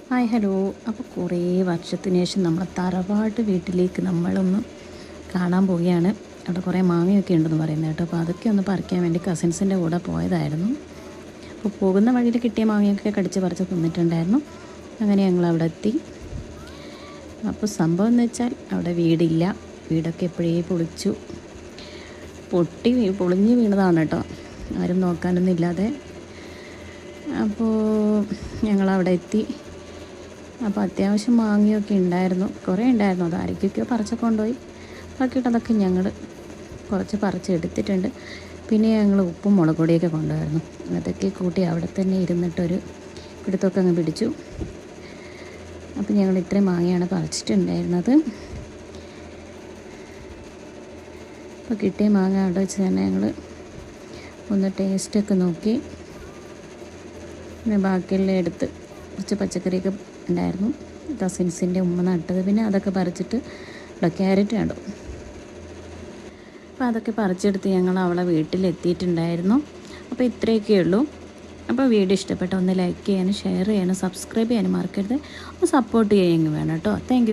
Hi hello. അപ്പോൾ കുറേ വർഷത്തിന് ശേഷം നമ്മളെ തറവാട്ട് വീട്ടിലേക്ക് നമ്മളൊന്ന് കാണാൻ പോവുകയാണ്. അവിടെ കുറേ മാങ്ങയൊക്കെ ഉണ്ടെന്ന് പറയുന്നത് കേട്ടോ. അപ്പോൾ അതൊക്കെ ഒന്ന് പറിക്കാൻ വേണ്ടി കസിൻസിൻ്റെ കൂടെ പോയതായിരുന്നു. അപ്പോൾ പോകുന്ന വഴിയിൽ കിട്ടിയ മാങ്ങയൊക്കെ കടിച്ച് പറിച്ച് തിന്നിട്ടുണ്ടായിരുന്നു. അങ്ങനെ ഞങ്ങൾ അവിടെ എത്തി. അപ്പോൾ സംഭവം എന്ന് വെച്ചാൽ അവിടെ വീടില്ല, വീടൊക്കെ എപ്പോഴേ പൊളിഞ്ഞ് വീണതാണ് കേട്ടോ, ആരും നോക്കാനൊന്നും ഇല്ലാതെ. അപ്പോൾ ഞങ്ങളവിടെ എത്തി. അപ്പോൾ അത്യാവശ്യം മാങ്ങയൊക്കെ ഉണ്ടായിരുന്നു, കുറേ ഉണ്ടായിരുന്നു. അത് ആരൊക്കെയൊക്കെയോ പറിച്ചൊക്കെ കൊണ്ടുപോയി. ബാക്കിയിട്ടതൊക്കെ ഞങ്ങൾ കുറച്ച് പറിച്ചെടുത്തിട്ടുണ്ട്. പിന്നെ ഞങ്ങൾ ഉപ്പും മുളക് പൊടിയൊക്കെ കൊണ്ടുപോയിരുന്നു. അതൊക്കെ കൂട്ടി അവിടെ തന്നെ ഇരുന്നിട്ടൊരു പിടുത്തമൊക്കെ അങ്ങ് പിടിച്ചു. അപ്പോൾ ഞങ്ങൾ ഇത്രയും മാങ്ങയാണ് പറിച്ചിട്ടുണ്ടായിരുന്നത്. അപ്പോൾ കിട്ടിയ മാങ്ങ അവിടെ വെച്ച് തന്നെ ഞങ്ങൾ ഒന്ന് ടേസ്റ്റൊക്കെ നോക്കി. പിന്നെ ബാക്കിയെല്ലാം എടുത്ത് കുറച്ച് പച്ചക്കറിയൊക്കെ ഉണ്ടായിരുന്നു, കസിൻസിൻ്റെ ഉമ്മ നട്ടത്. പിന്നെ അതൊക്കെ പറിച്ചിട്ട് ഇവിടെ ക്യാരറ്റ് കണ്ടു. അപ്പോൾ അതൊക്കെ പറിച്ചെടുത്ത് ഞങ്ങൾ അവളെ വീട്ടിലെത്തിയിട്ടുണ്ടായിരുന്നു. അപ്പോൾ ഇത്രയൊക്കെ ഉള്ളൂ. അപ്പോൾ വീഡിയോ ഇഷ്ടപ്പെട്ട ഒന്ന് ലൈക്ക് ചെയ്യാനും ഷെയർ ചെയ്യാനും സബ്സ്ക്രൈബ് ചെയ്യാനും മറക്കരുത്. ഒന്ന് സപ്പോർട്ട് ചെയ്യാനും വേണം കേട്ടോ. Thank you.